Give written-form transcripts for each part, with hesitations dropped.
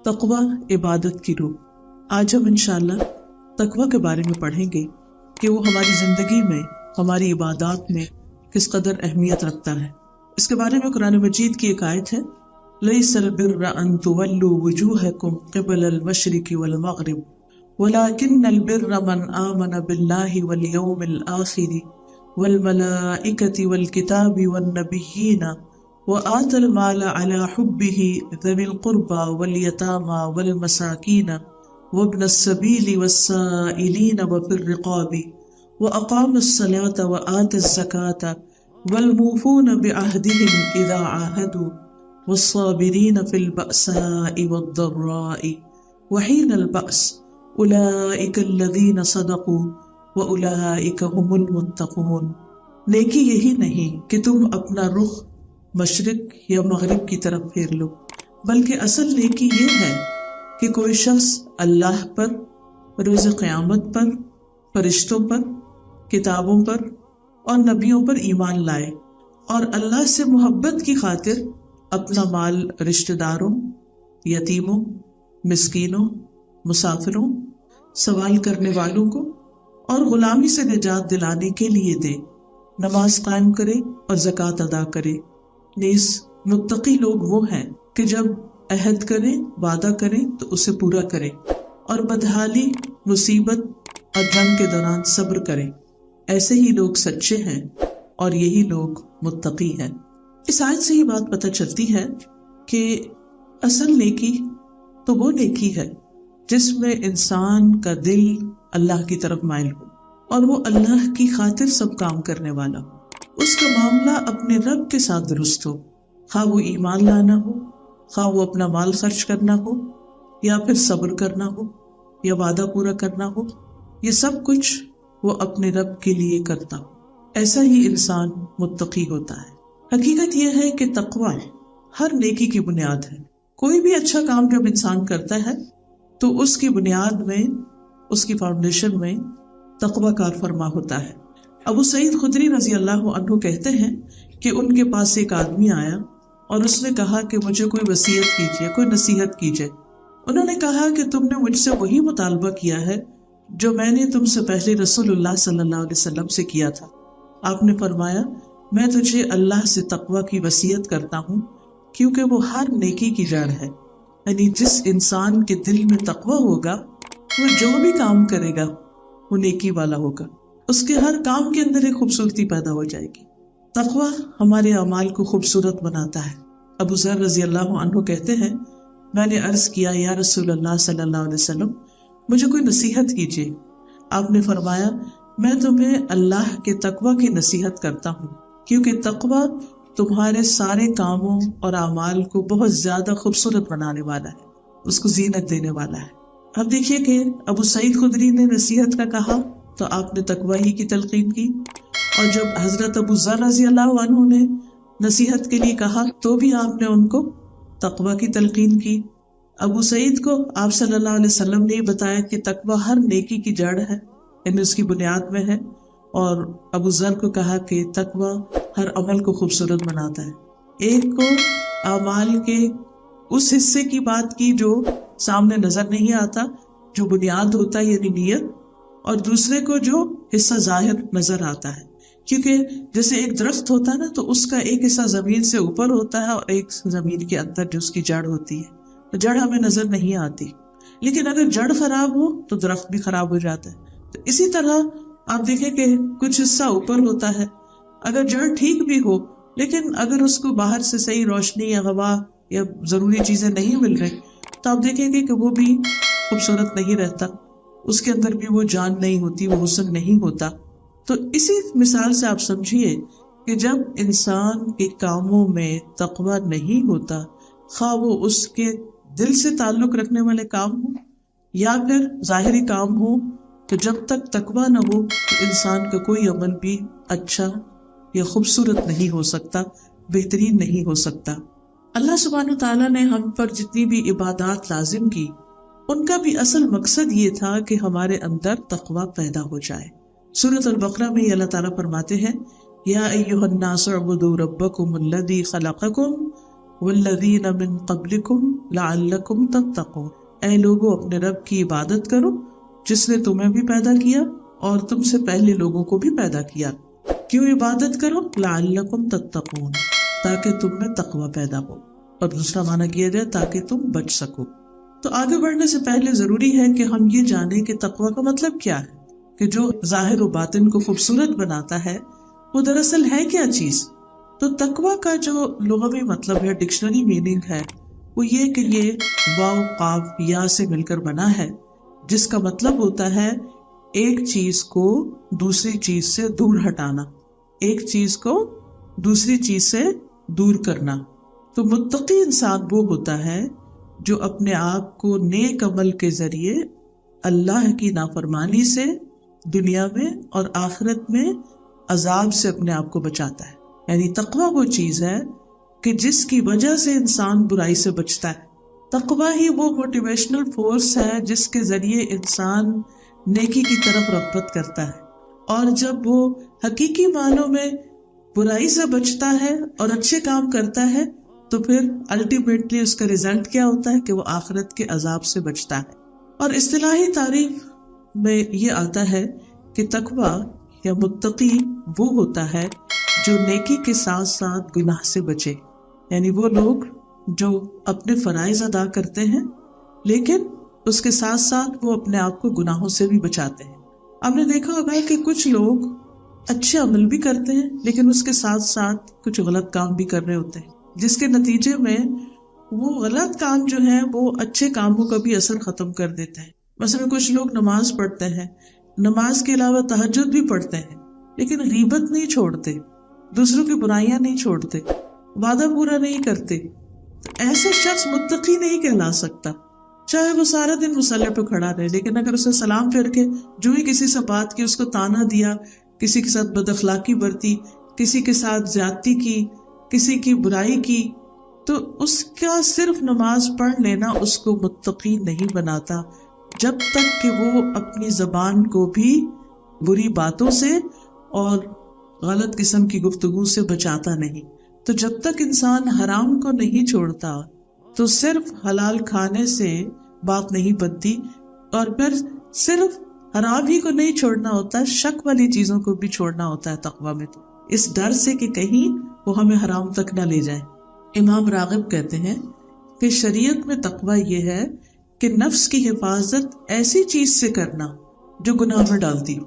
تقوی عبادت کی روح۔ آج ہم انشاءاللہ تقوی کے بارے میں پڑھیں گے کہ وہ ہماری زندگی میں، ہماری عبادات میں کس قدر اہمیت رکھتا ہے۔ اس کے بارے میں قرآن مجید کی ایک آیت ہے، لَيْسَ الْبِرَّ أَن تُوَلُّوا وُجُوهَكُمْ قِبَلَ الْمَشْرِقِ وَالْمَغْرِبِ وَلَكِنَّ الْبِرَّ مَنْ آمَنَ بِاللَّهِ وَالْيَوْمِ الْآخِرِ وَالْمَلَائِكَةِ وَالْكِتَابِ وَالنَّبِيِّينَ وَآتَى الْمَالَ عَلَى حُبِّهِ ذَوِي الْقُرْبَى وَالْيَتَامَى وَالْمَسَاكِينَ وَابْنَ السَّبِيلِ وَالسَّائِلِينَ وَفِي الرِّقَابِ وَأَقَامَ الصَّلَاةَ وَآتَى الزَّكَاةَ وَالْمُوفُونَ بِعَهْدِهِمْ إِذَا عَاهَدُوا والصابرين في البأساء والضراء وحين البأس أولئك الذين صدقوا وأولئك هم المتقون۔ نیکی یہی نہیں کہ تم اپنا رخ مشرق یا مغرب کی طرف پھیر لو، بلکہ اصل نیکی یہ ہے کہ کوئی شخص اللہ پر، روز قیامت پر، فرشتوں پر، کتابوں پر اور نبیوں پر ایمان لائے اور اللہ سے محبت کی خاطر اپنا مال رشتہ داروں، یتیموں، مسکینوں، مسافروں، سوال کرنے والوں کو اور غلامی سے نجات دلانے کے لیے دے، نماز قائم کرے اور زکوٰۃ ادا کرے۔ نیز متقی لوگ وہ ہیں کہ جب عہد کریں، وعدہ کریں تو اسے پورا کریں اور بدحالی، مصیبت اور جنگ کے دوران صبر کریں۔ ایسے ہی لوگ سچے ہیں اور یہی لوگ متقی ہیں۔ اس آیت سے یہ بات پتہ چلتی ہے کہ اصل نیکی تو وہ نیکی ہے جس میں انسان کا دل اللہ کی طرف مائل ہو اور وہ اللہ کی خاطر سب کام کرنے والا ہو، اس کا معاملہ اپنے رب کے ساتھ درست ہو، خواہ وہ ایمان لانا ہو، خواہ وہ اپنا مال خرچ کرنا ہو، یا پھر صبر کرنا ہو، یا وعدہ پورا کرنا ہو، یہ سب کچھ وہ اپنے رب کے لیے کرتا ہو۔ ایسا ہی انسان متقی ہوتا ہے۔ حقیقت یہ ہے کہ تقوی ہر نیکی کی بنیاد ہے۔ کوئی بھی اچھا کام جب انسان کرتا ہے تو اس کی بنیاد میں، اس کی فاؤنڈیشن میں تقوی کار فرما ہوتا ہے۔ ابو سعید خدری رضی اللہ عنہ کہتے ہیں کہ ان کے پاس ایک آدمی آیا اور اس نے کہا کہ مجھے کوئی وصیت کیجیے، کوئی نصیحت کیجیے۔ انہوں نے کہا کہ تم نے مجھ سے وہی مطالبہ کیا ہے جو میں نے تم سے پہلے رسول اللہ صلی اللہ علیہ وسلم سے کیا تھا۔ آپ نے فرمایا، میں تجھے اللہ سے تقوی کی وصیت کرتا ہوں کیونکہ وہ ہر نیکی کی جڑ ہے۔ یعنی جس انسان کے دل میں تقوی ہوگا، وہ جو بھی کام کرے گا وہ نیکی والا ہوگا، اس کے ہر کام کے اندر ایک خوبصورتی پیدا ہو جائے گی۔ تقوی ہمارے اعمال کو خوبصورت بناتا ہے۔ ابو ذر رضی اللہ عنہ کہتے ہیں، میں نے عرض کیا، یا رسول اللہ صلی اللہ علیہ وسلم، مجھے کوئی نصیحت کیجیے۔ آپ نے فرمایا، میں تمہیں اللہ کے تقوی کی نصیحت کرتا ہوں کیونکہ تقوی تمہارے سارے کاموں اور اعمال کو بہت زیادہ خوبصورت بنانے والا ہے، اس کو زینت دینے والا ہے۔ اب دیکھیے کہ ابو سعید خدری نے نصیحت کا کہا تو آپ نے تقوی ہی کی تلقین کی، اور جب حضرت ابو ذر رضی اللہ عنہ نے نصیحت کے لیے کہا تو بھی آپ نے ان کو تقوی کی تلقین کی۔ ابو سعید کو آپ صلی اللہ علیہ وسلم نے بتایا کہ تقوی ہر نیکی کی جڑ ہے، یعنی اس کی بنیاد میں ہے، اور ابو ذر کو کہا کہ تقوی ہر عمل کو خوبصورت بناتا ہے۔ ایک کو اعمال کے اس حصے کی بات کی جو سامنے نظر نہیں آتا، جو بنیاد ہوتا ہے یعنی نیت، اور دوسرے کو جو حصہ ظاہر نظر آتا ہے، کیونکہ جیسے ایک درخت ہوتا ہے نا تو اس کا ایک حصہ زمین سے اوپر ہوتا ہے اور ایک زمین کے اندر جو اس کی جڑ ہوتی ہے، تو جڑ ہمیں نظر نہیں آتی، لیکن اگر جڑ خراب ہو تو درخت بھی خراب ہو جاتا ہے۔ تو اسی طرح آپ دیکھیں کہ کچھ حصہ اوپر ہوتا ہے، اگر جڑ ٹھیک بھی ہو لیکن اگر اس کو باہر سے صحیح روشنی یا ہوا یا ضروری چیزیں نہیں مل رہی تو آپ دیکھیں گے کہ وہ بھی خوبصورت نہیں رہتا، اس کے اندر بھی وہ جان نہیں ہوتی، وہ حسن نہیں ہوتا۔ تو اسی مثال سے آپ سمجھیے کہ جب انسان کے کاموں میں تقوی نہیں ہوتا، خواہ وہ اس کے دل سے تعلق رکھنے والے کام ہوں یا پھر ظاہری کام ہوں، تو جب تک تقوی نہ ہو تو انسان کا کوئی عمل بھی اچھا یا خوبصورت نہیں ہو سکتا، بہترین نہیں ہو سکتا۔ اللہ سبحانہ وتعالیٰ نے ہم پر جتنی بھی عبادات لازم کی، ان کا بھی اصل مقصد یہ تھا کہ ہمارے اندر تقوی پیدا ہو جائے۔ سورۃ البقرہ میں اللہ تعالیٰ فرماتے ہیں، یا ایھا الناس اعبدوا ربکم الذی خلقکم والذین من قبلکم لعلکم تتقون، اے لوگو اپنے رب کی عبادت کرو جس نے تمہیں بھی پیدا کیا اور تم سے پہلے لوگوں کو بھی پیدا کیا۔ کیوں عبادت کرو؟ لعلکم تتقون، تاکہ تم میں تقوی پیدا ہو، اور دوسرا معنی کیا جائے تاکہ تم بچ سکو۔ تو آگے بڑھنے سے پہلے ضروری ہے کہ ہم یہ جانیں کہ تقوی کا مطلب کیا ہے، کہ جو ظاہر و باطن کو خوبصورت بناتا ہے وہ دراصل ہے کیا چیز۔ تو تقوی کا جو لغوی مطلب ہے، ڈکشنری میننگ ہے، وہ یہ کہ یہ واو قاف یا سے مل کر بنا ہے، جس کا مطلب ہوتا ہے ایک چیز کو دوسری چیز سے دور ہٹانا، ایک چیز کو دوسری چیز سے دور کرنا۔ تو متقی انسان وہ ہوتا ہے جو اپنے آپ کو نیک عمل کے ذریعے اللہ کی نافرمانی سے دنیا میں اور آخرت میں عذاب سے اپنے آپ کو بچاتا ہے۔ یعنی تقویٰ وہ چیز ہے کہ جس کی وجہ سے انسان برائی سے بچتا ہے۔ تقویٰ ہی وہ موٹیویشنل فورس ہے جس کے ذریعے انسان نیکی کی طرف رغبت کرتا ہے، اور جب وہ حقیقی معنوں میں برائی سے بچتا ہے اور اچھے کام کرتا ہے تو پھر الٹیمیٹلی اس کا ریزلٹ کیا ہوتا ہے کہ وہ آخرت کے عذاب سے بچتا ہے۔ اور اصطلاحی تعریف میں یہ آتا ہے کہ تقویٰ یا متقی وہ ہوتا ہے جو نیکی کے ساتھ ساتھ گناہ سے بچے، یعنی وہ لوگ جو اپنے فرائض ادا کرتے ہیں لیکن اس کے ساتھ ساتھ وہ اپنے آپ کو گناہوں سے بھی بچاتے ہیں۔ آپ نے دیکھا ہوگا کہ کچھ لوگ اچھے عمل بھی کرتے ہیں لیکن اس کے ساتھ ساتھ کچھ غلط کام بھی کر رہے ہوتے ہیں، جس کے نتیجے میں وہ غلط کام جو ہے وہ اچھے کاموں کا بھی اثر ختم کر دیتے ہیں۔ مثلا کچھ لوگ نماز پڑھتے ہیں، نماز کے علاوہ تہجد بھی پڑھتے ہیں لیکن غیبت نہیں چھوڑتے، دوسروں کی برائیاں نہیں چھوڑتے، وعدہ پورا نہیں کرتے، تو ایسے شخص متقی نہیں کہلا سکتا، چاہے وہ سارا دن مصلی پہ کھڑا رہے، لیکن اگر اسے سلام پھیر کے جو ہی کسی سے بات کی، اس کو تانا دیا، کسی کے ساتھ بد اخلاقی برتی، کسی کے ساتھ زیادتی کی، کسی کی برائی کی، تو اس کا صرف نماز پڑھ لینا اس کو متقی نہیں بناتا جب تک کہ وہ اپنی زبان کو بھی بری باتوں سے اور غلط قسم کی گفتگو سے بچاتا نہیں۔ تو جب تک انسان حرام کو نہیں چھوڑتا تو صرف حلال کھانے سے بات نہیں بنتی، اور پھر صرف حرام ہی کو نہیں چھوڑنا ہوتا، شک والی چیزوں کو بھی چھوڑنا ہوتا ہے تقویٰ میں، تو اس ڈر سے کہ کہیں وہ ہمیں حرام تک نہ لے جائے۔ امام راغب کہتے ہیں کہ شریعت میں تقویٰ یہ ہے کہ نفس کی حفاظت ایسی چیز سے کرنا جو گناہ میں ڈالتی ہو،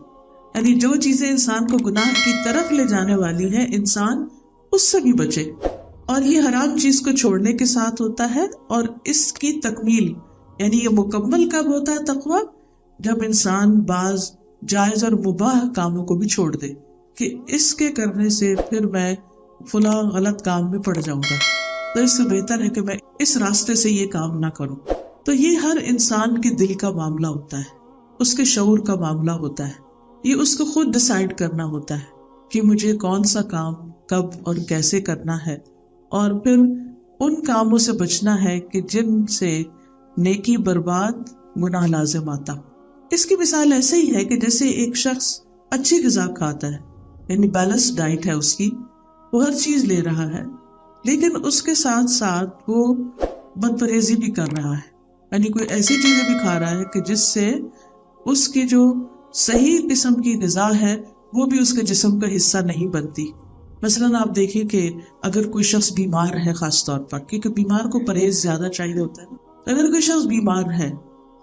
یعنی جو چیزیں انسان کو گناہ کی طرف لے جانے والی ہیں انسان اس سے بھی بچے، اور یہ حرام چیز کو چھوڑنے کے ساتھ ہوتا ہے۔ اور اس کی تکمیل یعنی یہ مکمل کب ہوتا ہے تقویٰ؟ جب انسان بعض جائز اور مباح کاموں کو بھی چھوڑ دے کہ اس کے کرنے سے پھر میں فلاں غلط کام میں پڑ جاؤں گا، تو اس سے بہتر ہے کہ میں اس راستے سے یہ کام نہ کروں۔ تو یہ ہر انسان کے دل کا معاملہ ہوتا ہے، اس کے شعور کا معاملہ ہوتا ہے، یہ اس کو خود ڈیسائیڈ کرنا ہوتا ہے کہ مجھے کون سا کام کب اور کیسے کرنا ہے، اور پھر ان کاموں سے بچنا ہے کہ جن سے نیکی برباد، گناہ لازم آتا۔ اس کی مثال ایسے ہی ہے کہ جیسے ایک شخص اچھی غذا کھاتا ہے، یعنی بیلنس ڈائٹ ہے اس کی، وہ ہر چیز لے رہا ہے لیکن اس کے ساتھ ساتھ وہ بد پرہیزی بھی کر رہا ہے، یعنی کوئی ایسی چیزیں بھی کھا رہا ہے کہ جس سے اس کی جو صحیح قسم کی غذا ہے وہ بھی اس کے جسم کا حصہ نہیں بنتی۔ مثلاً آپ دیکھیں کہ اگر کوئی شخص بیمار ہے، خاص طور پر کیونکہ بیمار کو پرہیز زیادہ چاہیے ہوتا ہے، اگر کوئی شخص بیمار ہے،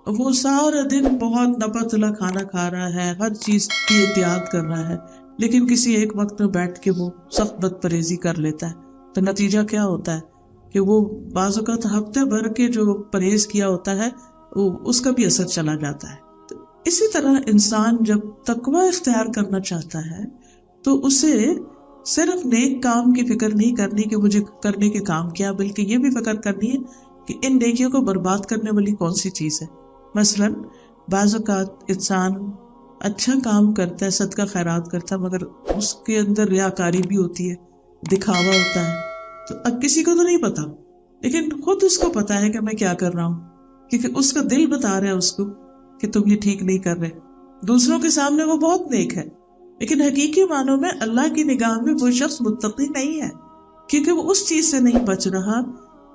وہ سارا دن بہت نپا تلا کھانا کھا رہا ہے، ہر چیز کی احتیاط کر رہا ہے، لیکن کسی ایک وقت میں بیٹھ کے وہ سخت بد پرہیزی کر لیتا ہے، تو نتیجہ کیا ہوتا ہے کہ وہ بعض اوقات ہفتے بھر کے جو پرہیز کیا ہوتا ہے اس کا بھی اثر چلا جاتا ہے۔ تو اسی طرح انسان جب تقویٰ اختیار کرنا چاہتا ہے تو اسے صرف نیک کام کی فکر نہیں کرنی کہ مجھے کرنے کے کام کیا، بلکہ یہ بھی فکر کرنی ہے کہ ان نیکیوں کو برباد کرنے والی کون سی چیز ہے۔ مثلاً بعض اوقات انسان اچھا کام کرتا ہے، صدقہ خیرات کرتا ہے، مگر اس کے اندر ریاکاری بھی ہوتی ہے، دکھاوا ہوتا ہے، تو اب کسی کو تو نہیں پتا لیکن خود اس کو پتا ہے کہ میں کیا کر رہا ہوں، کیونکہ اس کا دل بتا رہا ہے اس کو کہ تم یہ ٹھیک نہیں کر رہے۔ دوسروں کے سامنے وہ بہت نیک ہے لیکن حقیقی معنوں میں اللہ کی نگاہ میں وہ شخص متقی نہیں ہے، کیونکہ وہ اس چیز سے نہیں بچ رہا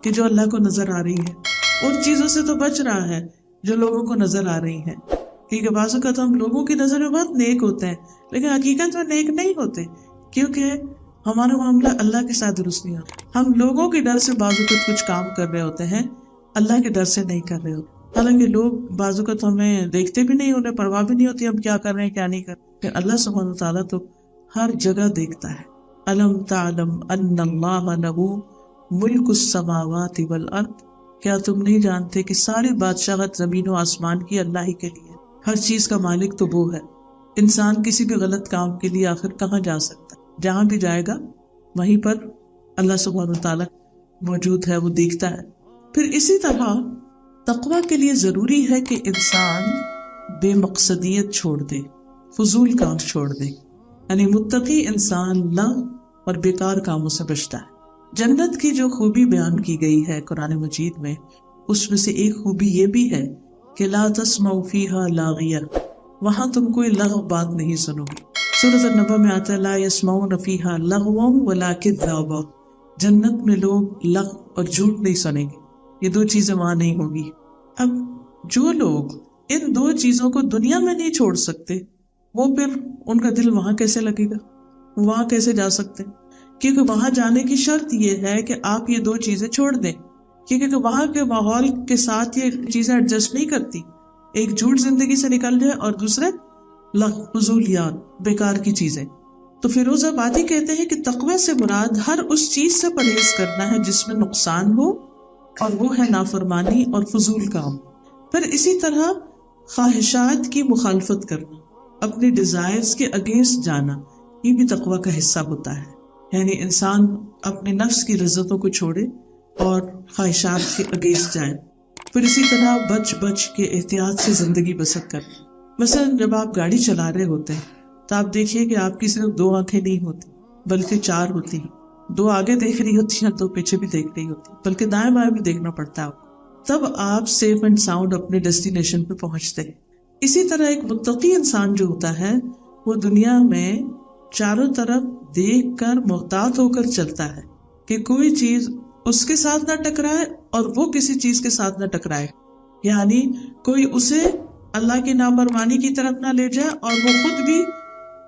کہ جو اللہ کو نظر آ رہی ہے، ان چیزوں سے تو بچ رہا ہے جو لوگوں کو نظر آ رہی ہیں. کیونکہ بعض اوقات ہم لوگوں کی نظر میں بہت نیک ہوتے ہیں لیکن حقیقت میں نیک نہیں ہوتے، کیونکہ ہمارا معاملہ اللہ کے ساتھ درست نہیں ہوتا. ہم لوگوں کے ڈر سے بعض اوقات کچھ کام کر رہے ہوتے ہیں، اللہ کے ڈر سے نہیں کر رہے ہوتے. حالانکہ لوگ بعض اوقات ہمیں دیکھتے بھی نہیں، انہیں پرواہ بھی نہیں ہوتی ہم کیا کر رہے ہیں کیا نہیں کر رہے. کہ اللہ سبحانہ وتعالیٰ تو ہر جگہ دیکھتا ہے. الم تعلم ان اللہ لہ ملک السماوات والارض، کیا تم نہیں جانتے کہ ساری بادشاہت زمین و آسمان کی اللہ ہی کے لیے، ہر چیز کا مالک تو وہ ہے. انسان کسی بھی غلط کام کے لیے آخر کہاں جا سکتا ہے؟ جہاں بھی جائے گا وہیں پر اللہ سبحانہ وتعالیٰ موجود ہے، وہ دیکھتا ہے. پھر اسی طرح تقویٰ کے لیے ضروری ہے کہ انسان بے مقصدیت چھوڑ دے، فضول کام چھوڑ دے. یعنی متقی انسان لغو اور بیکار کاموں سے بچتا ہے. جنت کی جو خوبی بیان کی گئی ہے قرآن مجید میں، اس میں سے ایک خوبی یہ بھی ہے کہ لا تسمعوا فیہا لاغیہ، وہاں تم کوئی لغو بات نہیں سنو گی. سورۃ النبأ میں آتا ہے لا یسمعون فیہا لغوا ولا کذابا، جنت میں لوگ لغو اور جھوٹ نہیں سنیں گے، یہ دو چیزیں وہاں نہیں ہوگی. اب جو لوگ ان دو چیزوں کو دنیا میں نہیں چھوڑ سکتے، وہ پھر ان کا دل وہاں کیسے لگے گا، وہاں کیسے جا سکتے؟ کیونکہ وہاں جانے کی شرط یہ ہے کہ آپ یہ دو چیزیں چھوڑ دیں، کیونکہ وہاں کے ماحول کے ساتھ یہ چیزیں ایڈجسٹ نہیں کرتی. ایک جھوٹ زندگی سے نکل جائے اور دوسرے لغو، فضولیات، بیکار کی چیزیں. تو فیروز آبادی کہتے ہیں کہ تقوی سے مراد ہر اس چیز سے پرہیز کرنا ہے جس میں نقصان ہو، اور وہ ہے نافرمانی اور فضول کام. پھر اسی طرح خواہشات کی مخالفت کرنا، اپنی ڈیزائرز کے اگینسٹ جانا، یہ بھی تقوی کا حصہ ہوتا ہے. یعنی انسان اپنے نفس کی لذتوں کو چھوڑے اور خواہشات کے اگینسٹ جائے. پھر اسی طرح بچ بچ کے احتیاط سے زندگی بسر کرنا. مثلا جب آپ گاڑی چلا رہے ہوتے ہیں تو آپ دیکھیے کہ آپ کی صرف دو آنکھیں نہیں ہوتی بلکہ چار ہوتی ہیں. دو آگے دیکھ رہی ہوتی ہیں، دو پیچھے بھی دیکھ رہی ہوتی ہیں، بلکہ دائیں بائیں بھی دیکھنا پڑتا ہے آپ کو. تب آپ سیف اینڈ ساؤنڈ اپنے ڈیسٹینیشن پہ پہنچتے ہیں. اسی طرح ایک متقی انسان جو ہوتا ہے وہ دنیا میں چاروں طرف دیکھ کر محتاط ہو کر چلتا ہے کہ کوئی چیز اس کے ساتھ نہ ٹکرائے اور وہ کسی چیز کے ساتھ نہ ٹکرائے. یعنی کوئی اسے اللہ کی نافرمانی کی طرف نہ لے جائے اور وہ خود بھی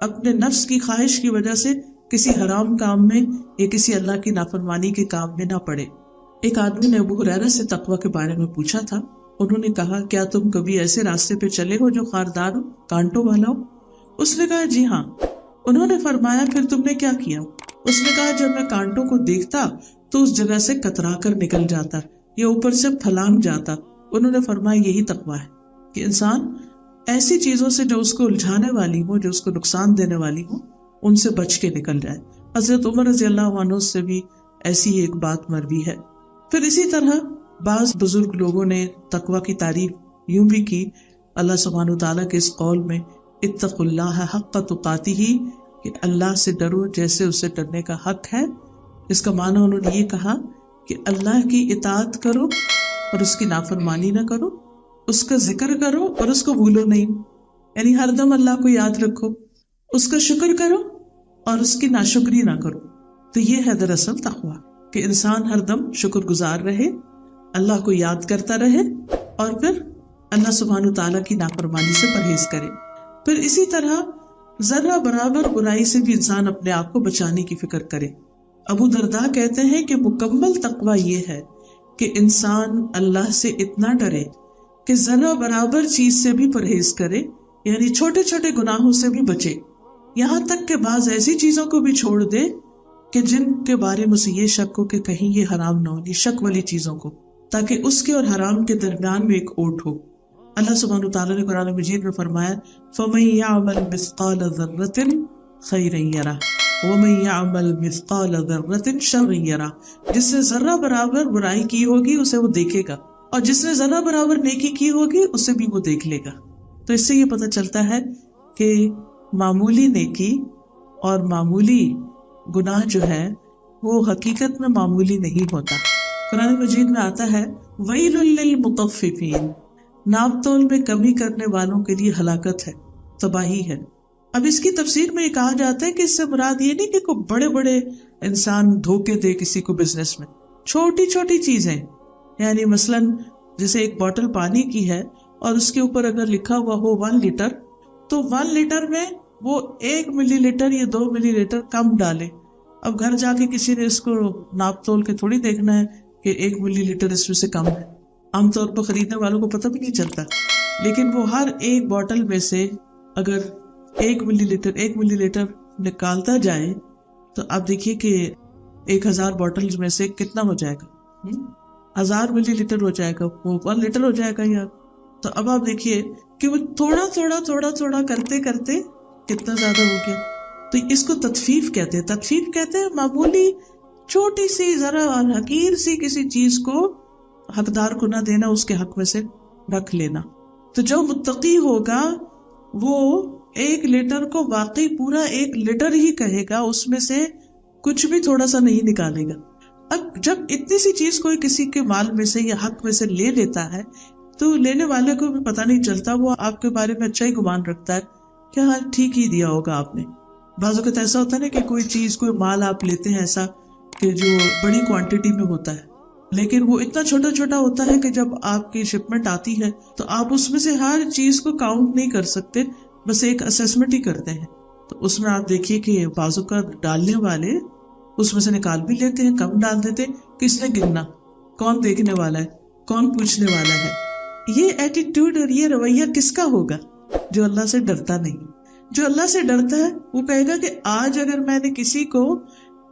اپنے نفس کی خواہش کی وجہ سے کسی حرام کام میں یا کسی اللہ کی نافرمانی کے کام میں نہ پڑے. ایک آدمی نے ابو ہریرہ سے تقوی کے بارے میں پوچھا تھا. انہوں نے کہا کیا تم کبھی ایسے راستے پہ چلے ہو جو خاردار ہو، کانٹوں والا ہو؟ اس نے کہا جی ہاں. انہوں نے فرمایا پھر تم نے کیا کیا؟ اس نے کہا جب میں کانٹوں کو دیکھتا تو اس جگہ سے کترا کر نکل جاتا یا اوپر سے پھلانگ جاتا. انہوں نے فرمایا یہی تقوی ہے کہ انسان ایسی چیزوں سے جو اس کو الجھانے والی ہو، جو اس کو نقصان دینے والی ہو، ان سے بچ کے نکل جائے. حضرت عمر رضی اللہ عنہ سے بھی ایسی ایک بات مروی ہے. پھر اسی طرح بعض بزرگ لوگوں نے تقوی کی تعریف یوں بھی کی اللہ سبحانہ وتعالیٰ کے اس قول میں اتقوا اللہ حق تقاتہ، کہ اللہ سے ڈرو جیسے اسے ڈرنے کا حق ہے. اس کا معنی انہوں نے یہ کہا کہ اللہ کی اطاعت کرو اور اس کی نافرمانی نہ کرو، اس کا ذکر کرو اور اس کو بھولو نہیں. یعنی ہر دم اللہ کو یاد رکھو، اس کا شکر کرو اور اس کی ناشکری نہ کرو. تو یہ ہے دراصل تقویٰ کہ انسان ہر دم شکر گزار رہے، اللہ کو یاد کرتا رہے اور پھر اللہ سبحانہ تعالیٰ کی نافرمانی سے پرہیز کرے. پھر اسی طرح ذرہ برابر برائی سے بھی انسان اپنے آپ کو بچانے کی فکر کرے. ابو درداء کہتے ہیں کہ مکمل تقویٰ یہ ہے کہ انسان اللہ سے اتنا ڈرے کہ ذرہ برابر چیز سے بھی پرہیز کرے، یعنی چھوٹے چھوٹے گناہوں سے بھی بچے، یہاں تک کہ بعض ایسی چیزوں کو بھی چھوڑ دے کہ جن کے بارے میں اسے یہ شک ہو کہ کہیں یہ حرام نہ ہو، یہ شک والی چیزوں کو، تاکہ اس کے اور حرام کے درمیان میں ایک اوٹ ہو. اللہ سبحانہ وتعالیٰ نے قرآن مجید میں فرمایا فَمَن يَعْمَلْ مِثْقَالَ ذَرَّةٍ خَيْرًا يَرَهُ وَمَن يَعْمَلْ مِثْقَالَ ذَرَّةٍ شَرًّا يَرَهُ. جس نے ذرہ برابر برائی کی ہوگی اسے وہ دیکھے گا، اور جس نے ذرہ برابر نیکی کی ہوگی اسے بھی وہ دیکھ لے گا. تو اس سے یہ پتہ چلتا ہے کہ معمولی نیکی اور معمولی گناہ جو ہے وہ حقیقت میں معمولی نہیں ہوتا. قرآن مجید میں آتا ہے وَيْلٌ لِّلْمُطَفِّفِينَ، ناپ تول میں کمی کرنے والوں کے لیے ہلاکت ہے، تباہی ہے. اب اس کی تفسیر میں یہ کہا جاتا ہے کہ اس سے مراد یہ نہیں کہ کوئی بڑے بڑے انسان دھوکے دے کسی کو بزنس میں، چھوٹی چھوٹی چیزیں، یعنی مثلاً جیسے ایک بوتل پانی کی ہے اور اس کے اوپر اگر لکھا ہوا ہو 1 لیٹر، تو 1 لیٹر میں وہ 1 ملی لیٹر یا 2 ملی لیٹر کم ڈالے. اب گھر جا کے کسی نے اس کو ناپ تول کے تھوڑی دیکھنا ہے کہ 1 ملی لیٹر اس میں سے کم ہے. عام طور پر خریدنے والوں کو پتہ بھی نہیں چلتا، لیکن وہ ہر ایک بوتل میں سے اگر 1 ملی لیٹر نکالتا جائے تو آپ دیکھیے کہ 1000 بوٹل میں سے کتنا ہو جائے گا، 1000 ملی لیٹر ہو جائے گا، وہ 1 لیٹر ہو جائے گا یار. تو اب آپ دیکھیے کہ وہ تھوڑا کرتے کرتے کتنا زیادہ ہو گیا. تو اس کو تطفیف کہتے ہیں. تطفیف کہتے ہیں معمولی چھوٹی سی ذرا حقیر سی کسی چیز کو حقدار کو نہ دینا، اس کے حق میں سے رکھ لینا. تو جو متقی ہوگا وہ 1 لیٹر کو واقعی پورا 1 لیٹر ہی کہے گا، اس میں سے کچھ بھی تھوڑا سا نہیں نکالے گا. اب جب اتنی سی چیز کوئی کسی کے مال میں سے یا حق میں سے لے لیتا ہے تو لینے والے کو بھی پتہ نہیں چلتا، وہ آپ کے بارے میں اچھا ہی گمان رکھتا ہے کہ ہاں ٹھیک ہی دیا ہوگا آپ نے. بعض اوقات ایسا ہوتا ہے نا کہ کوئی چیز کوئی مال آپ لیتے ہیں ایسا کہ جو بڑی کوانٹٹی میں ہوتا ہے، لیکن وہ اتنا چھوٹا ہوتا ہے کہ جب آپ کی شپمنٹ آتی ہے تو آپ اس میں سے ہر چیز کو کاؤنٹ نہیں کر سکتے، بس ایک اسیسمنٹ ہی کرتے ہیں. تو اس میں آپ دیکھیے کہ بعض اوقات ڈالنے والے اس میں سے نکال بھی لیتے ہیں، کم ڈال دیتے. کس نے گننا، کون دیکھنے والا ہے، کون پوچھنے والا ہے. یہ ایٹیٹیوڈ اور یہ رویہ کس کا ہوگا؟ جو اللہ سے ڈرتا نہیں. جو اللہ سے ڈرتا ہے وہ کہے گا کہ آج اگر میں نے کسی کو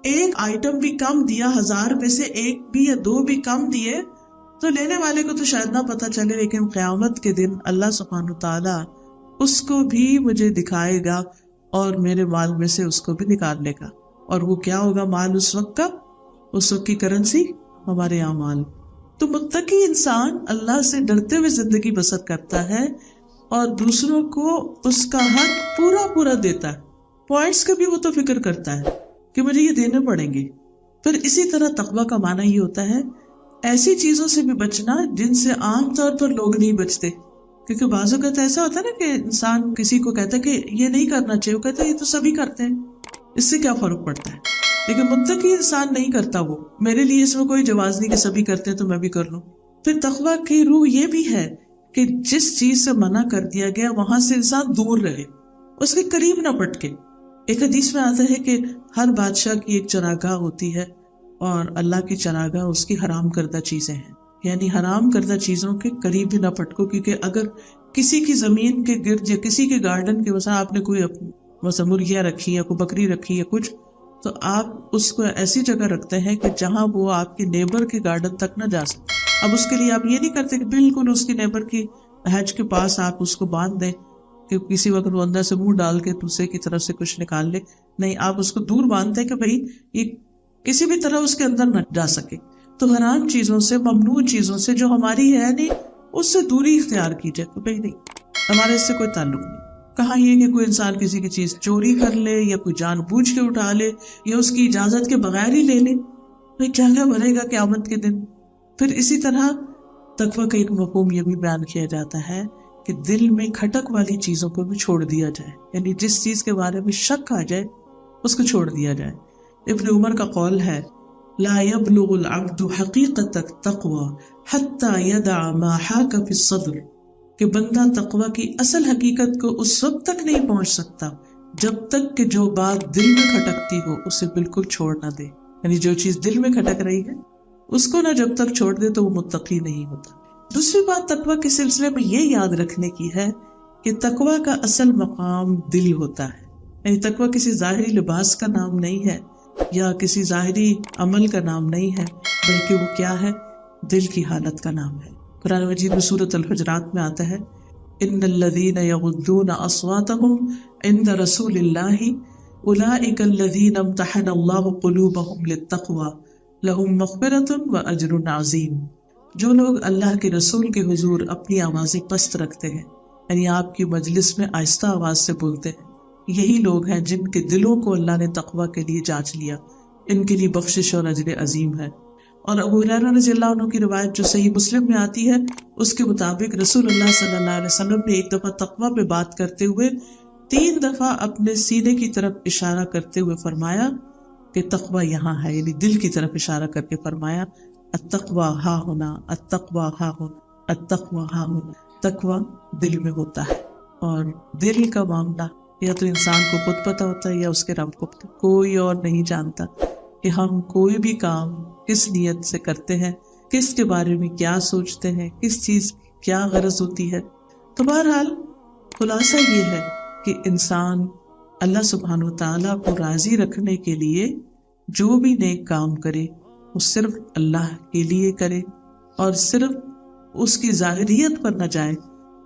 1 آئٹم بھی کم دیا، 1000 میں سے 1 بھی یا 2 بھی کم دیے، تو لینے والے کو تو شاید نہ پتا چلے، لیکن قیامت کے دن اللہ سبحانہ تعالیٰ اس کو بھی مجھے دکھائے گا اور میرے مال میں سے اس کو بھی نکال لے گا. اور وہ کیا ہوگا مال اس وقت کا؟ اس وقت کی کرنسی ہمارے اعمال. تو متقی انسان اللہ سے ڈرتے ہوئے زندگی بسر کرتا ہے اور دوسروں کو اس کا حق پورا دیتا ہے. پوائنٹس کا بھی وہ تو فکر کرتا ہے کہ مجھے یہ دینے پڑیں گے. پھر اسی طرح تقویٰ کا معنی یہ ہوتا ہے ایسی چیزوں سے بھی بچنا جن سے عام طور پر لوگ نہیں بچتے. کیونکہ بعض اوقات ایسا ہوتا ہے نا کہ انسان کسی کو کہتا ہے کہ یہ نہیں کرنا چاہیے، وہ کہتا ہے یہ تو سبھی کرتے ہیں، اس سے کیا فرق پڑتا ہے. لیکن متقی انسان نہیں کرتا، وہ میرے لیے اس میں کوئی جواز نہیں کہ سبھی کرتے ہیں تو میں بھی کر لوں. پھر تقویٰ کی روح یہ بھی ہے کہ جس چیز سے منع کر دیا گیا وہاں سے انسان دور رہے، اس کے قریب نہ پٹکے. ایک حدیث میں آتا ہے کہ ہر بادشاہ کی ایک چراگاہ ہوتی ہے اور اللہ کی چراگاہ اس کی حرام کردہ چیزیں ہیں. یعنی حرام کردہ چیزوں کے قریب بھی نہ پٹکو، کیونکہ اگر کسی کی زمین کے گرد یا کسی کے گارڈن کے مثلا آپ نے کوئی مرغیاں رکھی یا کوئی بکری رکھی یا کچھ، تو آپ اس کو ایسی جگہ رکھتے ہیں کہ جہاں وہ آپ کے نیبر کے گارڈن تک نہ جا سکے. اب اس کے لیے آپ یہ نہیں کرتے کہ بالکل اس کے نیبر کی ہیج کے پاس آپ اس کو باندھ دیں کہ کسی وقت وہ اندر سے منہ ڈال کے دوسرے کی طرف سے کچھ نکال لے. نہیں، آپ اس کو دور باندھتے کہ بھائی یہ کسی بھی طرح اس کے اندر نہ جا سکے. تو حرام چیزوں سے، ممنوع چیزوں سے جو ہماری ہے نہیں، اس سے دوری اختیار کی جائے کہ بھائی نہیں، ہمارے اس سے کوئی تعلق نہیں. کہاں یہ کہ کوئی انسان کسی کی چیز چوری کر لے یا کوئی جان بوجھ کے اٹھا لے یا اس کی اجازت کے بغیر ہی لے لے، بھائی کیا بنے گا قیامت کے دن. پھر اسی طرح تقویٰ کا ایک مفہوم یہ بھی بیان کیا جاتا ہے کہ دل میں کھٹک والی چیزوں کو بھی چھوڑ دیا جائے، یعنی جس چیز کے بارے میں شک آ جائے اس کو چھوڑ دیا جائے. ابن عمر کا قول ہے لا يبلغ العبد حقیقت التقوی حتی یدع ما حاک فی الصدر، کہ بندہ تقوی کی اصل حقیقت کو اس وقت تک نہیں پہنچ سکتا جب تک کہ جو بات دل میں کھٹکتی ہو اسے بالکل چھوڑ نہ دے. یعنی جو چیز دل میں کھٹک رہی ہے اس کو نہ جب تک چھوڑ دے تو وہ متقی نہیں ہوتا. دوسری بات تقوی کے سلسلے میں یہ یاد رکھنے کی ہے کہ تقوی کا اصل مقام دل ہوتا ہے. یعنی تقوی کسی ظاہری لباس کا نام نہیں ہے یا کسی ظاہری عمل کا نام نہیں ہے، بلکہ وہ کیا ہے؟ دل کی حالت کا نام ہے. قرآن مجید میں سورۃ الحجرات میں آتا ہے ان الذین یغضون اصواتهم عند رسول اللہ اولئک الذین امتحن اللہ قلوبهم للتقوی لہم مغفرۃ واجر عظیم. جو لوگ اللہ کے رسول کے حضور اپنی آوازیں پست رکھتے ہیں، یعنی آپ کی مجلس میں آہستہ آواز سے بولتے ہیں، یہی لوگ ہیں جن کے دلوں کو اللہ نے تقوی کے لیے جانچ لیا، ان کے لیے بخشش اور اجر عظیم ہے. اور ابو ہریرہ رضی اللہ عنہ کی روایت جو صحیح مسلم میں آتی ہے، اس کے مطابق رسول اللہ صلی اللہ علیہ وسلم نے ایک دفعہ تقوی پہ بات کرتے ہوئے 3 دفعہ اپنے سینے کی طرف اشارہ کرتے ہوئے فرمایا کہ تقوی یہاں ہے، یعنی دل کی طرف اشارہ کر کے فرمایا التقوی ہا ہونا، التقوی ہا ہونا، التقوی ہا ہونا۔ تقوی دل میں ہوتا ہے، اور دل کا معاملہ یا تو انسان کو خود پتہ ہوتا ہے یا اس کے رب کو پتہ، کوئی اور نہیں جانتا کہ ہم کوئی بھی کام کس نیت سے کرتے ہیں، کس کے بارے میں کیا سوچتے ہیں، کس چیز کیا غرض ہوتی ہے۔ تو بہرحال خلاصہ یہ ہے کہ انسان اللہ سبحانہ وتعالیٰ کو راضی رکھنے کے لیے جو بھی نیک کام کرے وہ صرف اللہ کے لیے کرے، اور صرف اس کی ظاہریت پر نہ جائے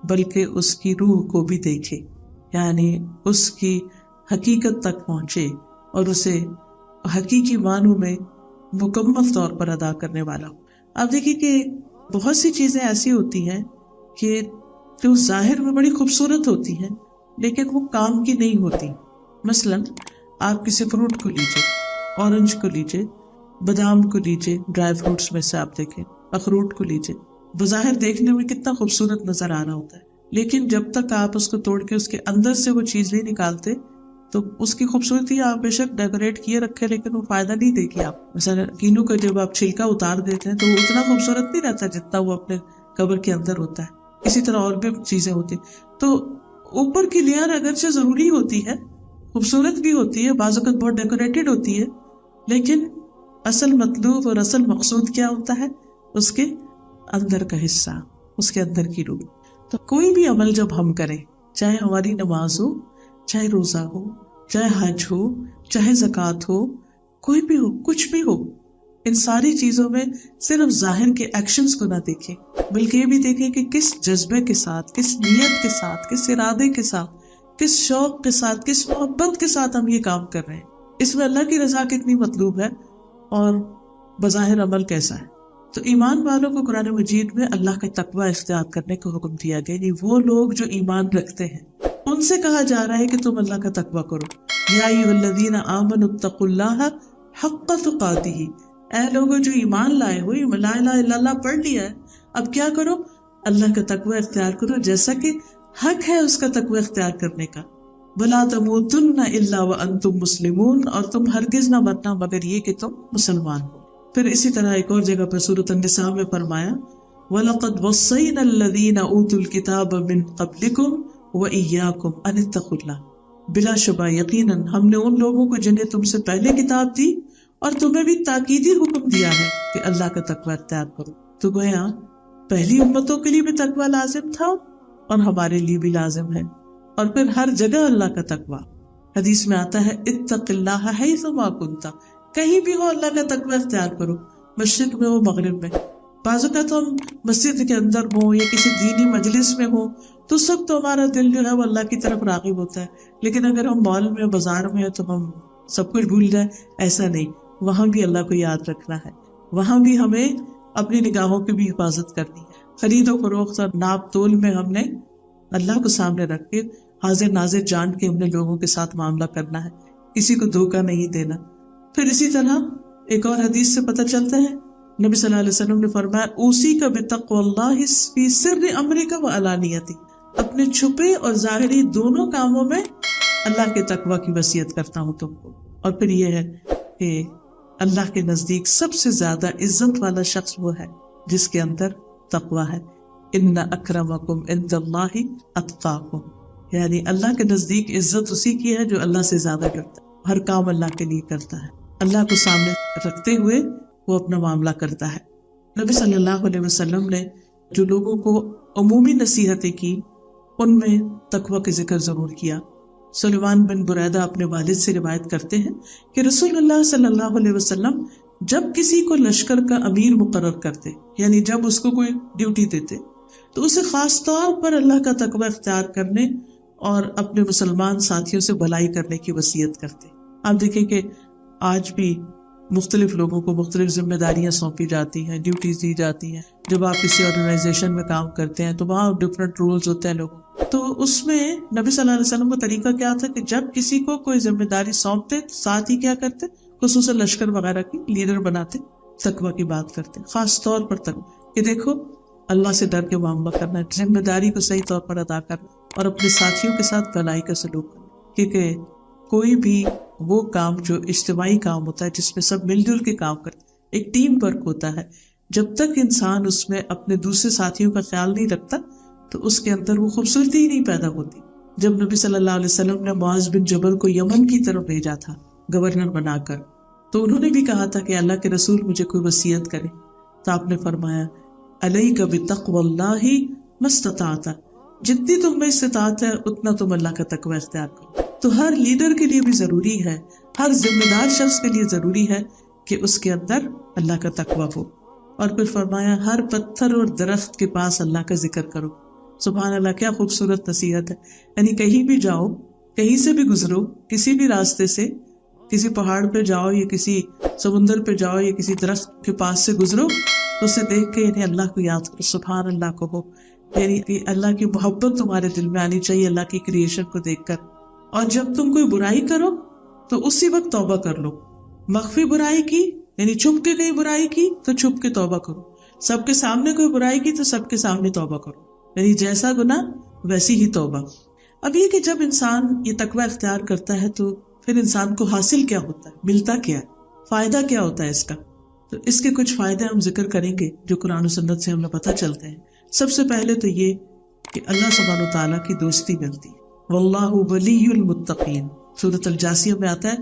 بلکہ اس کی روح کو بھی دیکھے، یعنی اس کی حقیقت تک پہنچے اور اسے حقیقی معنوں میں مکمل طور پر ادا کرنے والا ہو۔ آپ دیکھیے کہ بہت سی چیزیں ایسی ہوتی ہیں کہ جو ظاہر میں بڑی خوبصورت ہوتی ہیں لیکن وہ کام کی نہیں ہوتی۔ مثلا آپ کسی فروٹ کو لیجئے، اورنج کو لیجئے، بادام کو لیجئے، ڈرائی فروٹس میں سے آپ دیکھیں، اخروٹ کو لیجئے، بظاہر دیکھنے میں کتنا خوبصورت نظر آ رہا ہوتا ہے، لیکن جب تک آپ اس کو توڑ کے اس کے اندر سے وہ چیز نہیں نکالتے تو اس کی خوبصورتی آپ بے شک ڈیکوریٹ کیے رکھے لیکن وہ فائدہ نہیں دے گی آپ۔ مثلا کینو کا جب آپ چھلکا اتار دیتے ہیں تو وہ اتنا خوبصورت نہیں رہتا جتنا وہ اپنے قبر کے اندر ہوتا ہے۔ اسی طرح اور بھی چیزیں ہوتی ہیں۔ تو اوپر کی لیئر اگرچہ ضروری ہوتی ہے، خوبصورت بھی ہوتی ہے، بعض اوقات بہت ڈیکوریٹڈ ہوتی ہے، لیکن اصل مطلوب اور اصل مقصود کیا ہوتا ہے؟ اس کے اندر کا حصہ، اس کے اندر کی روح۔ تو کوئی بھی عمل جب ہم کریں، چاہے ہماری نماز ہو، چاہے روزہ ہو، چاہے حج ہو، چاہے زکوٰۃ ہو، کوئی بھی ہو، کچھ بھی ہو، ان ساری چیزوں میں صرف ظاہر کے ایکشنز کو نہ دیکھیں بلکہ یہ بھی دیکھیں کہ کس جذبے کے ساتھ، کس نیت کے ساتھ، کس ارادے کے ساتھ، کس شوق کے ساتھ، کس محبت کے ساتھ ہم یہ کام کر رہے ہیں۔ اس میں اللہ کی رضا کتنی مطلوب ہے اور بظاہر عمل کیسا ہے۔ تو ایمان والوں کو قرآن مجید میں اللہ کا تقوی اختیار کرنے کا حکم دیا گیا، یعنی وہ لوگ جو ایمان رکھتے ہیں ان سے کہا جا رہا ہے کہ تم اللہ کا تقوی کرو۔ یا ایھا الذین آمنوا اتقوا اللہ حق تقاتہ، اے لوگوں جو ایمان لائے ہو، لا الہ الا اللہ پڑھ لیا ہے، اب کیا کرو؟ اللہ کا تقوی اختیار کرو جیسا کہ حق ہے اس کا تقوی اختیار کرنے کا۔ وَلَا تَمُوتُنَّ إِلَّا وَأَنْتُمْ مُسْلِمُونَ، اور تم ہرگز نہ مرنا مگر یہ کہ تم مسلمان ہو۔ پھر اسی طرح ایک اور جگہ پر سورۃ النساء میں فرمایا وَلَقَدْ وَصَّيْنَا الَّذِينَ أُوتُوا الْكِتَابَ مِنْ قَبْلِكُمْ وَإِيَّاكُمْ أَنِ اتَّقُوا اللَّهَ، بلا شبہ یقیناً ہم نے ان لوگوں کو جنہیں تم سے پہلے کتاب دی اور تمہیں بھی تاکیدی حکم دیا ہے کہ اللہ کا تقوی اختیار کرو۔ تو گویا پہلی امتوں کے لیے بھی تقوی لازم تھا اور ہمارے لیے بھی لازم ہے، اور پھر ہر جگہ اللہ کا تقوی۔ حدیث میں آتا ہے اتق اللہ حیثما کنت، کہیں بھی ہو اللہ کا تقوی اختیار کرو، مشرق میں ہو مغرب میں۔ بعض اوقات ہم مسجد کے اندر ہوں یا کسی دینی مجلس میں ہوں تو اس وقت تو ہمارا دل جو ہے وہ اللہ کی طرف راغب ہوتا ہے، لیکن اگر ہم مال میں بازار میں ہیں تو ہم سب کچھ بھول جائیں، ایسا نہیں۔ وہاں بھی اللہ کو یاد رکھنا ہے، وہاں بھی ہمیں اپنی نگاہوں کی بھی حفاظت کرنی ہے۔ خرید و فروخت اور ناپ تول میں ہم نے اللہ کو سامنے رکھ کے حاضر ناظر جان کے ہم نے لوگوں کے ساتھ معاملہ کرنا ہے، کسی کو دھوکہ نہیں دینا۔ پھر اسی طرح ایک اور حدیث سے پتہ چلتا ہے، نبی صلی اللہ علیہ وسلم نے فرمایا اوصیک بتقوی اللہ فی سر امرک و علانیتی، اپنے چھپے اور ظاہری دونوں کاموں میں اللہ کے تقوی کی وصیت کرتا ہوں تم کو۔ اور پھر یہ ہے کہ اللہ کے نزدیک سب سے زیادہ عزت والا شخص وہ ہے جس کے اندر تقوی ہے۔ ان اکرمکم عند اللہ اتقاکم، یعنی اللہ کے نزدیک عزت اسی کی ہے جو اللہ سے زیادہ کرتا ہے، ہر کام اللہ کے لیے کرتا ہے، اللہ کو سامنے رکھتے ہوئے وہ اپنا معاملہ کرتا ہے۔ نبی صلی اللہ علیہ وسلم نے جو لوگوں کو عمومی نصیحتیں کی ان میں تقوی کا ذکر ضرور کیا۔ سلیمان بن بریدہ اپنے والد سے روایت کرتے ہیں کہ رسول اللہ صلی اللہ علیہ وسلم جب کسی کو لشکر کا امیر مقرر کرتے، یعنی جب اس کو کوئی ڈیوٹی دیتے، تو اسے خاص طور پر اللہ کا تقوی اختیار کرنے اور اپنے مسلمان ساتھیوں سے بھلائی کرنے کی وصیت کرتے۔ آپ دیکھیں کہ آج بھی مختلف لوگوں کو مختلف ذمہ داریاں سونپی جاتی ہیں، ڈیوٹیز دی جاتی ہیں۔ جب آپ کسی آرگنائزیشن میں کام کرتے ہیں تو وہاں ڈفرینٹ رولز ہوتے ہیں لوگوں، تو اس میں نبی صلی اللہ علیہ وسلم کا طریقہ کیا تھا کہ جب کسی کو کوئی ذمہ داری سونپتے ساتھ ہی کیا کرتے، خصوصاً لشکر وغیرہ کی لیڈر بناتے، تقوی کی بات کرتے، خاص طور پر تقوی کہ دیکھو اللہ سے ڈر کے معاملہ کرنا ہے، ذمہ داری کو صحیح طور پر ادا کرنا، اور اپنے ساتھیوں کے ساتھ بھلائی کا سلوک کریں، کیونکہ کوئی بھی وہ کام جو اجتماعی کام ہوتا ہے جس میں سب مل جل کے کام کرتے ہیں، ایک ٹیم ورک ہوتا ہے، جب تک انسان اس میں اپنے دوسرے ساتھیوں کا خیال نہیں رکھتا تو اس کے اندر وہ خوبصورتی ہی نہیں پیدا ہوتی۔ جب نبی صلی اللہ علیہ وسلم نے معاذ بن جبل کو یمن کی طرف بھیجا تھا گورنر بنا کر، تو انہوں نے بھی کہا تھا کہ اللہ کے رسول مجھے کوئی وصیت کرے، تو آپ نے فرمایا علیک بتقوی اللہ ما استطعت، جتنی تم میں استطاعت ہے اتنا تم اللہ کا تقوی اختیار کرو۔ تو ہر لیڈر کے لیے بھی ضروری ہے، ہر ذمہ دار شخص کے لیے ضروری ہے کہ اس کے اندر اللہ کا تقوی ہو۔ اور پھر فرمایا ہر پتھر اور درخت کے پاس اللہ کا ذکر کرو۔ سبحان اللہ، کیا خوبصورت نصیحت ہے۔ یعنی کہیں بھی جاؤ، کہیں سے بھی گزرو، کسی بھی راستے سے، کسی پہاڑ پہ جاؤ یا کسی سمندر پہ جاؤ یا کسی درخت کے پاس سے گزرو تو اسے دیکھ کے یعنی اللہ کو یاد کرو، سبحان اللہ کہو، یعنی کہ اللہ کی محبت تمہارے دل میں آنی چاہیے اللہ کی کریشن کو دیکھ کر۔ اور جب تم کوئی برائی کرو تو اسی وقت توبہ کر لو۔ مخفی برائی کی یعنی چھپ کے کہیں برائی کی تو چھپ کے توبہ کرو، سب کے سامنے کوئی برائی کی تو سب کے سامنے توبہ کرو، یعنی جیسا گناہ ویسی ہی توبہ۔ اب یہ کہ جب انسان یہ تقوی اختیار کرتا ہے تو پھر انسان کو حاصل کیا ہوتا ہے، ملتا کیا ہے، فائدہ کیا ہوتا ہے اس کا؟ تو اس کے کچھ فائدے ہم ذکر کریں گے جو قرآن و سنت سے ہمیں پتہ چلتے ہیں۔ سب سے پہلے تو یہ کہ اللہ سبحانہ و تعالیٰ کی دوستی ملتی ہے۔ واللہ ولی المتقین، سورۃ الجاثیہ میں آتا ہے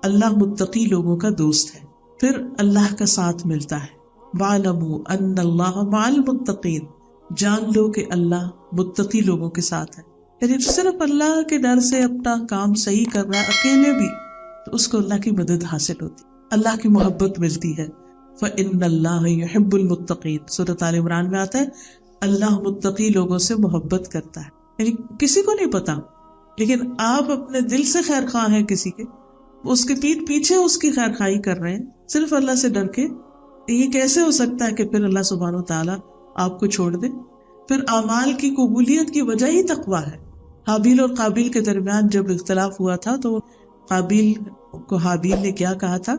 اللہ متقی لوگوں کا دوست ہے۔ پھر اللہ کا ساتھ ملتا ہے، وَاعْلَمُوا أَنَّ اللَّهَ مَعَ الْمُتَّقِينَ، جان لو کہ اللہ متقی لوگوں کے ساتھ ہے۔ یعنی صرف اللہ کے ڈر سے اپنا کام صحیح کر رہا ہے اکیلے بھی تو اس کو اللہ کی مدد حاصل ہوتی، اللہ کی محبت ملتی ہے۔ فَإِنَّ اللَّهَ يُحِبُّ الْمُتَّقِينَ، سورۃ آل عمران میں آتا ہے اللہ متقی لوگوں سے محبت کرتا ہے۔ یعنی کسی کو نہیں پتا، لیکن آپ اپنے دل سے خیر خواہ ہیں کسی کے، اس کے پیٹھ پیچھے اس کی خیر خواہی کر رہے ہیں صرف اللہ سے ڈر کے، یہ کیسے ہو سکتا ہے کہ پھر اللہ سبحانہ و تعالیٰ آپ کو چھوڑ دے؟ پھر اعمال کی قبولیت کی وجہ ہی تقویٰ ہے۔ حابیل اور قابیل کے درمیان جب اختلاف ہوا تھا تو قابیل کو حابیل نے کیا کہا تھا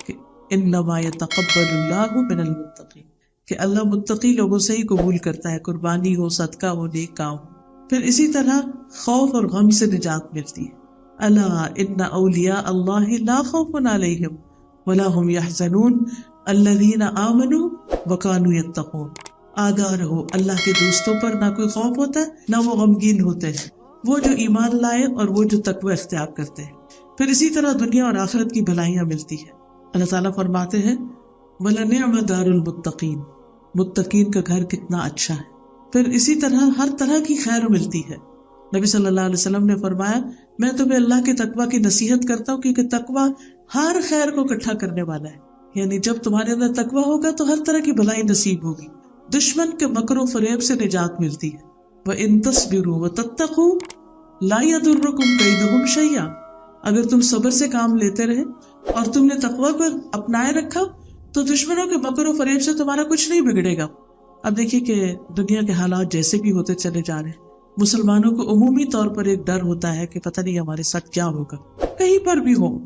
کہ انما یتقبل اللہ من المتقین، کہ اللہ متقی لوگوں سے ہی قبول کرتا ہے، قربانی ہو، صدقہ ہو، نیک کام ہو۔ پھر اسی طرح خوف اور غم سے نجات ملتی ہے۔ الا ان اولیاء اللہ لا خوف علیہم ولا هم يحزنون الذین آمنوا وکانوا یتقون، آگاہ رہو اللہ کے دوستوں پر نہ کوئی خوف ہوتا ہے نہ وہ غمگین ہوتے ہیں، وہ جو ایمان لائے اور وہ جو تقوی اختیار کرتے ہیں۔ پھر اسی طرح دنیا اور آخرت کی بھلائیاں ملتی ہیں۔ اللہ تعالیٰ فرماتے ہیں وَلَنِعْمَ دَارُ الْمُتَّقِينَ، متقین کا گھر کتنا اچھا ہے۔ پھر اسی طرح ہر طرح کی خیر ملتی ہے۔ نبی صلی اللہ علیہ وسلم نے فرمایا میں تمہیں اللہ کے تقوی کی نصیحت کرتا ہوں کیونکہ تقوی ہر خیر کو اکٹھا کرنے والا ہے۔ یعنی جب تمہارے اندر تقوی ہوگا تو ہر طرح کی بھلائی نصیب ہوگی، دشمن کے مکر و فریب سے نجات ملتی ہے۔ وَإِن تَصْبِرُوا وَتَتَّقُوا لَا يَضُرُّكُمْ كَيْدُهُمْ شَيْئًا، اگر تم صبر سے کام لیتے رہے اور تم نے تقوی کو اپنائے رکھا تو دشمنوں کے مکر و فریب سے تمہارا کچھ نہیں بگڑے گا۔ اب دیکھیے کہ دنیا کے حالات جیسے بھی ہوتے چلے جا رہے ہیں، مسلمانوں کو عمومی طور پر ایک ڈر ہوتا ہے کہ پتہ نہیں ہمارے ساتھ کیا ہوگا، کہیں پر بھی ہو،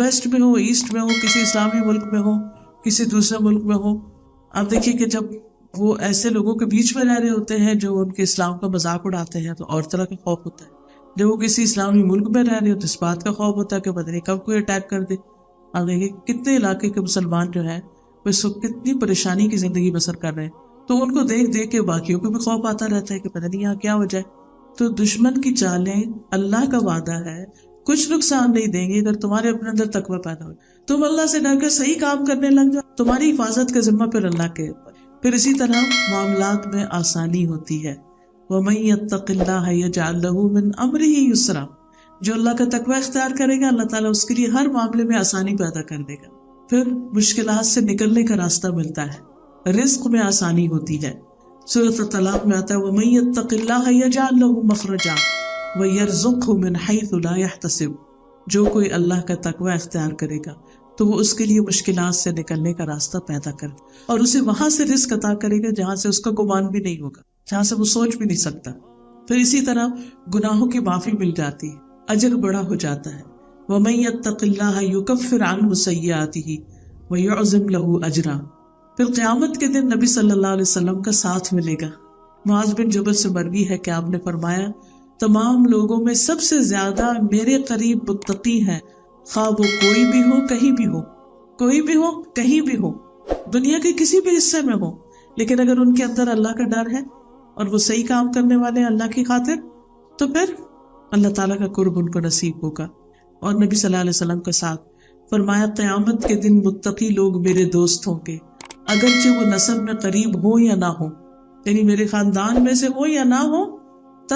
ویسٹ میں ہو، ایسٹ میں ہو، کسی اسلامی ملک میں ہو، کسی دوسرے ملک میں ہو۔ اب دیکھیے کہ جب وہ ایسے لوگوں کے بیچ میں رہ رہے ہوتے ہیں جو ان کے اسلام کا مذاق اڑاتے ہیں تو اور طرح کا خوف ہوتا ہے، جب وہ کسی اسلامی ملک میں رہ رہے ہو تو اس بات کا خوف ہوتا ہے کہ پتہ نہیں کب کوئی اٹیک کر دے۔ اب دیکھیے کتنے علاقے کے مسلمان جو ہیں وہ اس وقت کتنی پریشانی کی زندگی بسر کر رہے ہیں، تو ان کو دیکھ دیکھ کے باقیوں کو بھی خوف آتا رہتا ہے کہ پتہ نہیں یہاں کیا ہو جائے۔ تو دشمن کی چالیں، اللہ کا وعدہ ہے کچھ نقصان نہیں دیں گے اگر تمہارے اپنے اندر تقوی پیدا ہو، تم اللہ سے ڈر کر صحیح کام کرنے لگ جاؤ، تمہاری حفاظت کا ذمہ پھر اللہ کے اوپر۔ پھر اسی طرح معاملات میں آسانی ہوتی ہے۔ وَمَن يَتَّقِ اللَّهَ يَجْعَل لَّهُ مِنْ أَمْرِهِ يُسْرًا، جو اللہ کا تقوی اختیار کرے گا اللہ تعالیٰ اس کے لیے ہر معاملے میں آسانی پیدا کر دے گا۔ پھر مشکلات سے نکلنے کا راستہ ملتا ہے، رزق میں آسانی ہوتی ہے۔ سورۃ الطلاق میں آتا ہے وَمَن يَتَّقِ اللَّهَ يَجْعَل لَّهُ مَخْرَجًا وَيَرْزُقْهُ مِنْ حَيْثُ لَا يَحْتَسِبُ، جو کوئی اللہ کا تقوی اختیار کرے گا تو وہ اس کے لیے مشکلات سے نکلنے کا راستہ پیدا کرے اور اسے وہاں سے رزق عطا کرے گا جہاں سے اس کا گمان بھی نہیں ہوگا، جہاں سے وہ سوچ بھی نہیں سکتا۔ پھر اسی طرح گناہوں کی معافی مل جاتی ہے، اجر بڑا ہو جاتا ہے۔ وَمَن يَتَّقِ اللَّهَ يُكَفِّرْ عَنْهُ سَيِّئَاتِهِ وَيُعْظِمْ لَهُ أَجْرًا، پھر قیامت کے دن نبی صلی اللہ علیہ وسلم کا ساتھ ملے گا۔ معاذ بن جبل سے مروی ہے کہ آپ نے فرمایا تمام لوگوں میں سب سے زیادہ میرے قریب متقی ہیں، خواہ وہ کوئی بھی ہو، کہیں بھی ہو، کوئی بھی ہو، کہیں بھی ہو، دنیا کے کسی بھی حصے میں ہو، لیکن اگر ان کے اندر اللہ کا ڈر ہے اور وہ صحیح کام کرنے والے ہیں اللہ کی خاطر، تو پھر اللہ تعالیٰ کا قرب ان کو نصیب ہوگا۔ اور نبی صلی اللہ علیہ وسلم کے ساتھ فرمایا قیامت کے دن متقی لوگ میرے دوست ہوں گے، اگرچہ وہ نسب میں قریب ہو یا نہ ہو، یعنی میرے خاندان میں سے ہو یا نہ ہو،